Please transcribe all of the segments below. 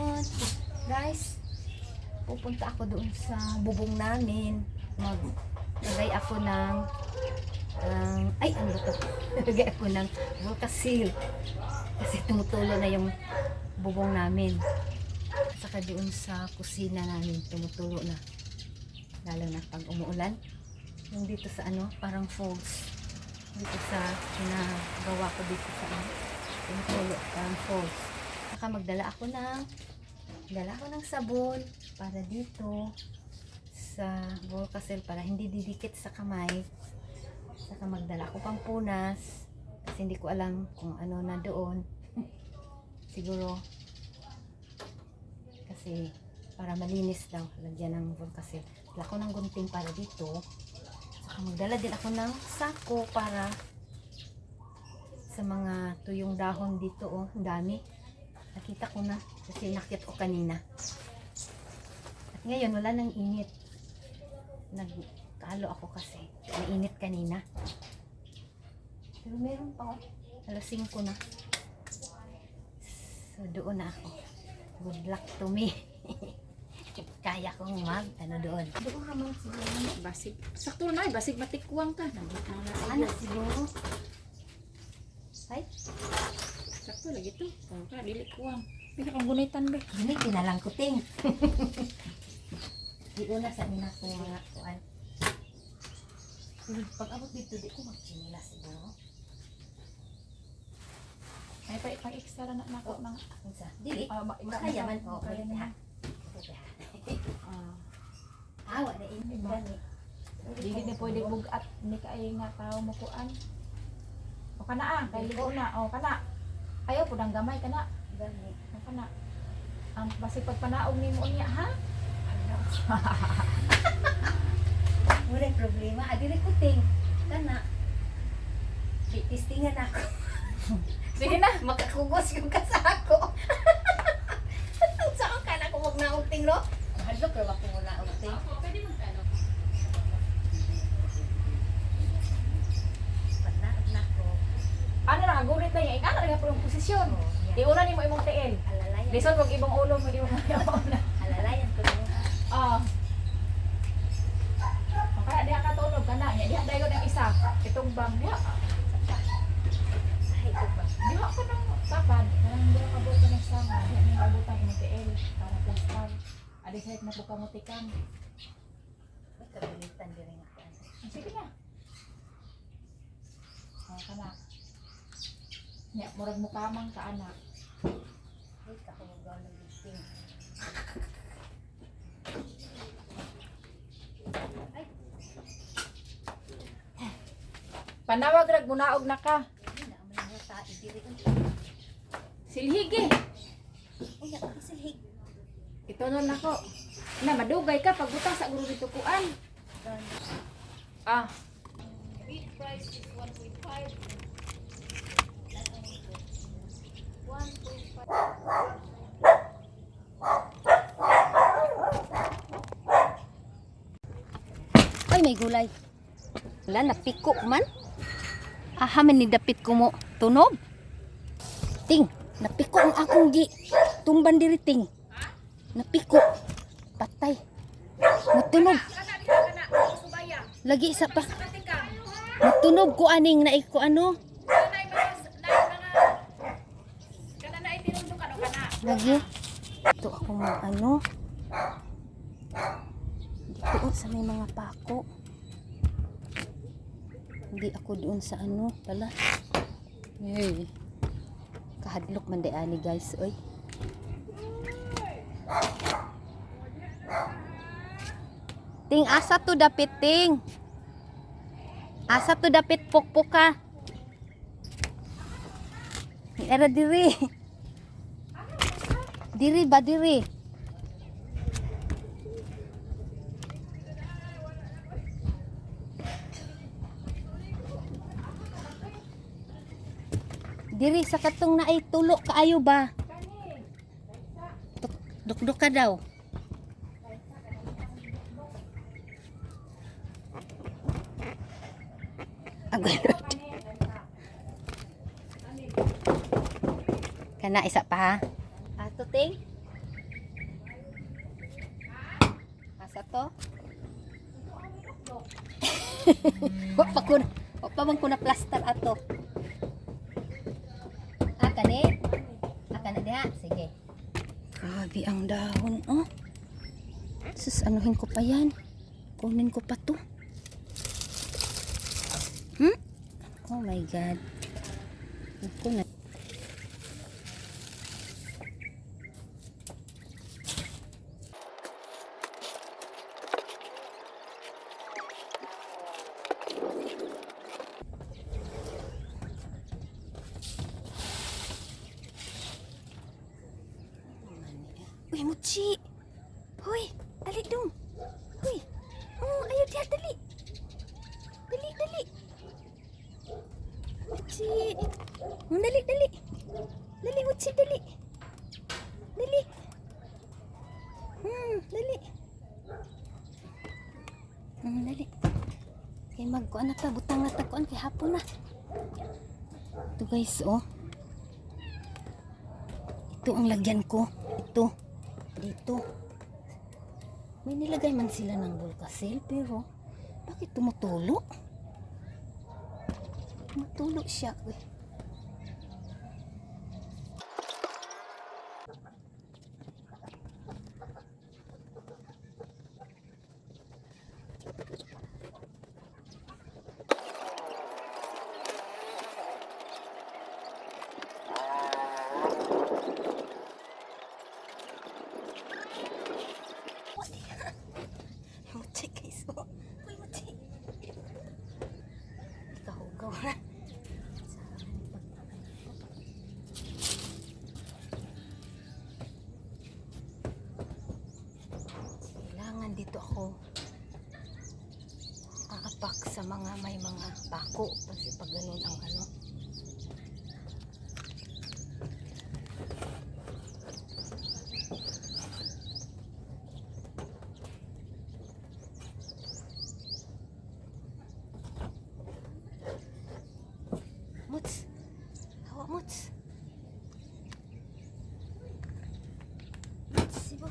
afternoon. Guys, pupunta ako doon sa bubong namin. Maglagay ako ng ay, ano ba to? Maglagay ako ng Volcasil. Kasi tumutulo na yung bubong namin. At saka doon sa kusina namin, tumutulo na. Lalo na pag umuulan. Yung dito sa ano, parang falls. Dito sa ginagawa ko dito sa ano, tumutulo, parang falls. Saka magdala ako ng sabon para dito sa Volcasil para hindi didikit sa kamay. Saka magdala ako pang punas kasi hindi ko alam kung ano na doon. Siguro kasi para malinis daw, lagyan ng Volcasil. Dala ko ng gunting para dito. Saka magdala din ako ng sako para sa mga tuyong dahon dito. Oh, ang dami. Nakita ko na kasi nakita ko kanina. At ngayon wala nang init. Nagkalo ako kasi mainit kanina. Pero meron pa oh. Alas 5 na. So doon na ako. Good luck to me. Kaya kong ano doon. Doon ka man siguro. Basig. Sakto na, basig matikwang ka. Ano siguro? Ay? Sakto lagi to. Kung ka, dili kuwang. Pila kang gunitan ba? Hindi, pinalang kuting. Di una sa nina ko mga kuan. Pag abot dito, di ko magchinila siguro. Ay, pa-extra na nako ng... Unsa? Dili? Makaya man po. Kaya na. Awa na ini gani. Dili na pwede bugat. Hindi ka ay nga tao mo kuan. O kana kay ligo na. O kana. Ayaw po ng gamay kana. Gani. O kana. Ang basi pagpanaog ni mo niya ha? Wala problema. Adiri ko ting. Kana. Tistingan ako. Sige na. Makakugos yung kasako. Saan ka na kung magnaog ting no? Hadlok pero ako muna og ting. Pwede mo ano? Panaog na ko. Ano na gurit na niya. Ikana nga po yung posisyon. Iuna ni mo imong tiil. Alalayan. Lison kog ibang ulo mo di mo na. Alalayan ko mo. Ah. Kaya diha ka tulog kana. Diha dayon ang isa. Itong bang diha. Ay, ito ba? Diha ka nang tapan. Kanang diha ka buto ng sama. Diha ni abutan imong tiil para plastar. Adi sa na buka mo tikang. May kabilitan din nga ako. Sige na. Oh, kana. Nya murag mo kamang ka anak. Ay, kahugaw ng listing. Ay, Panawag rag munaog na ka. hindi na ang mga tae diri ko. Silhigi. Ay, ako silhig. Ito nun ako. Na madugay ka pag butang sa guro dito kuan. Ah. Bid price is 1.5. 1.5. Ay, may gulay. Wala, napiko man. Ahaman ni dapit ko mo. Tunog. Ting, napiko ang akong tumban diri ting. Napiko. Patay. Mutunog. Lagi isa pa. Mutunog ko aning na ko ano. Lagi. Ito ako mga ano. Dito sa may mga pako. Hindi ako doon sa ano pala. Hey. Kahadlok man ani guys, oy. Ting asa to dapit ting. Asa to dapit pukpuka. Era diri. Diri ba diri? Diri sa katong naay tulo kaayo ba? Dukduk ka daw. Agulot. Kana isa pa ha. Ato ting. Sa to. Wa pa man ko na plaster ato. Kani? Kani diha. Sige. Grabe ang dahon, oh. Sus, anuhin ko pa yan. Kunin ko pa to. Oh my God. Ito na. Uy, Muchi. Hoy, dali dong. Hoy. Oh, ayo dia dali. Dali. Muchi. Dali. Dali, Muchi, dali. Dali. Dali. Dali. Kay magkuan na ta, butang na ta kuan kay hapon na. Ito guys, oh. Ito ang lagyan ko. Ito. Dito. May nilagay man sila ng Volcasil, pero bakit tumutulo? Tumutulo siya. Uy. Muchi guys, oh. Uy, Muchi. Ikaw na. Kailangan dito ako aapak sa mga may mga pako kasi pag ganun ang ano. Muts. Hawak Muts. Muts, sibo.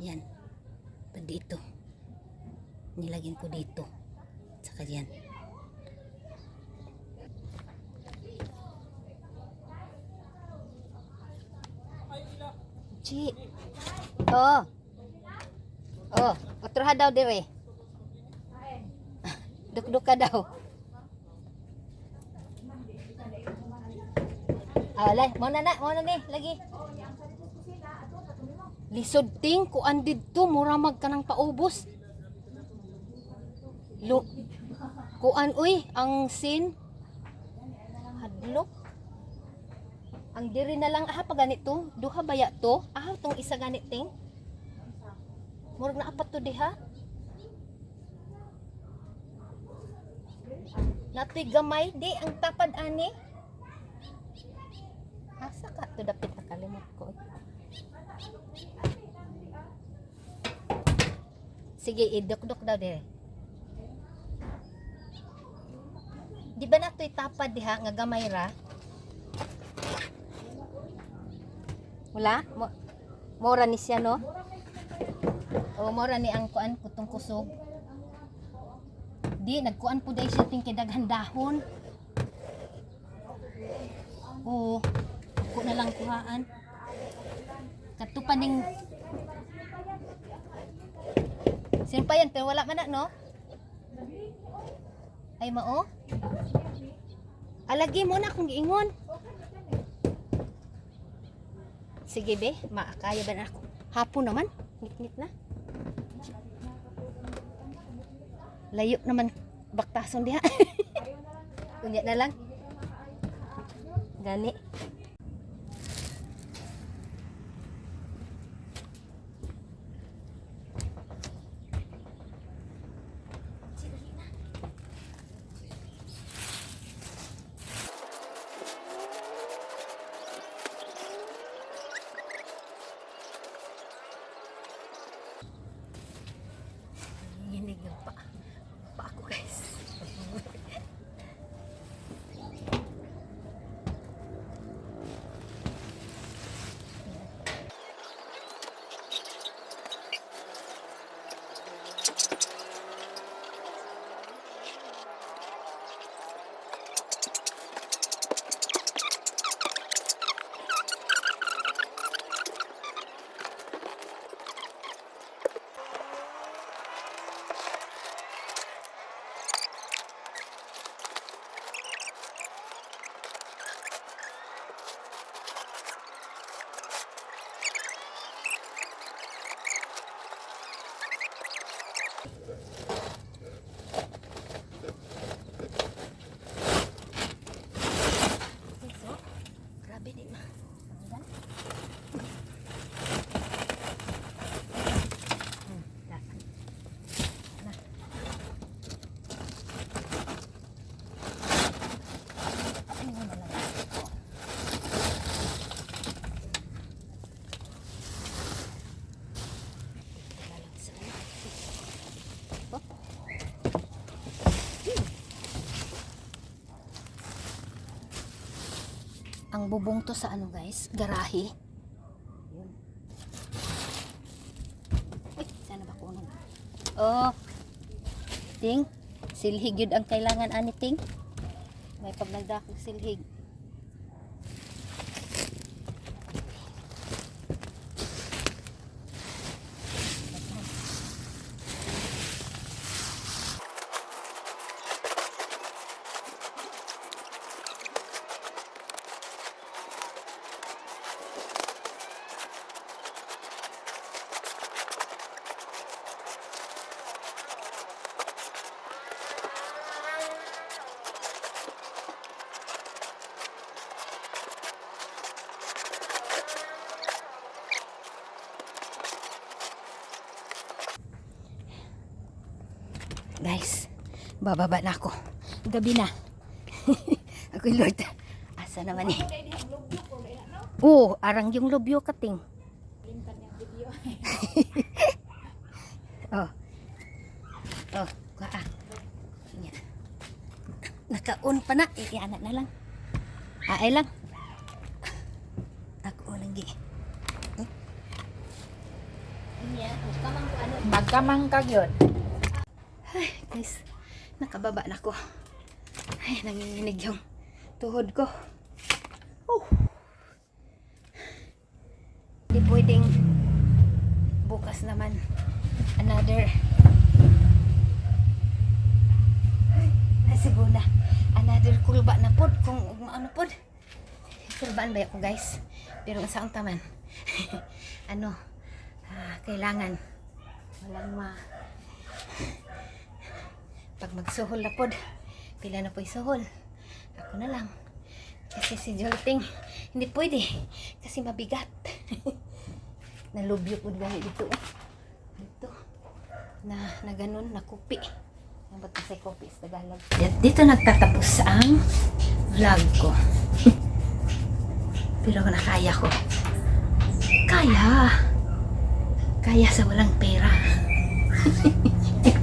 Yan. Pa dito. Nilagyan ko dito. Saka yan. Chi. Oh. Oh, otro daw dire. Duk-duk ka daw. Alay, mo na ni lagi. Lisod ting kuan didto mura mag kanang paubos. Kuan uy ang sin hadlok. Ang diri na lang aha pa ganito, duha baya to. Aha tong isa ganit ting. Murag na apat to diha. Natoy gamay di ang tapad ani. Asa ka to dapit nakalimot ko. Sige, idok-dok daw dire. Di ba natoy tapad diha nga gamay ra? Wala? Mora ni siya no? O mora ni ang kuan putong kusog. Di nagkuan po dai siya ting daghan dahon. Oo. Ako na lang kuhaan. Katupan ning simpayan pero wala man na no? Ay mao? Alagi mo na kung giingon. Sige be, makakaya ba na ako? Hapon naman, nit na. Layo naman baktason diha. Unya na lang. Gani. Nanginginig yung pa ako guys. So, grabe di ma. Ang bubong to sa ano guys, garahe. Yun. Uy, sana ba kuno? Oh. Ting, silhig yun ang kailangan ani ting. May pagnagdakog silhig. Guys, bababa na ako. Gabi na. Ako Lord. Asa naman eh. Oo, arang yung lobyo kating. Oh. Oh, kuha. Yan. Naka-on pa na. Anak na lang. Ay lang. Ako lagi. Magkamangkag yun. Ay, guys, nakababa na ako. Ay, nanginginig yung tuhod ko. Oh. Di pwedeng bukas naman another siguro na another kulba na pod kung ano pod. Kulbaan ba ako guys? Pero sa ang taman ano kailangan walang pag magsuhol na pod, pila na po isuhol. Ako na lang. Kasi si Jolting, hindi pwede. Kasi mabigat. Nalubyo po gani dito. Dito. Na ganun, nakupi. Ang ba't kasi kopi sa Tagalog. Dito nagtatapos ang vlog ko. Pero nakaya ko. Kaya sa walang pera.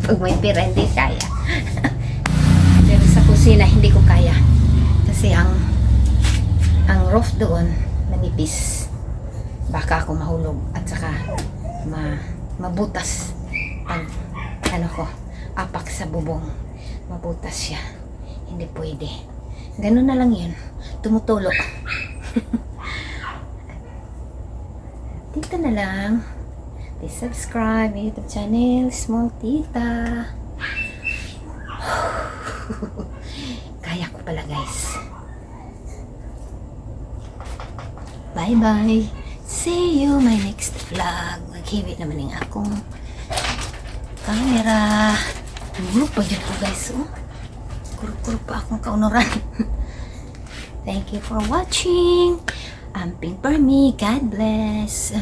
Pag may pera, hindi kaya. Pero sa kusina, hindi ko kaya. Kasi ang roof doon, manipis. Baka ako mahulog. At saka, mabutas. Pag, apak sa bubong. Mabutas siya. Hindi pwede. Ganun na lang yun. Tumutulo. Dito na lang. Please subscribe my YouTube channel, Small Tita. Kaya ko pala guys. Bye bye. See you my next vlog. Maghibit naman yung akong camera. Gurog pa dyan ko guys. Oh. Gurog pa akong kaunuran. Thank you for watching. Amping for me. God bless.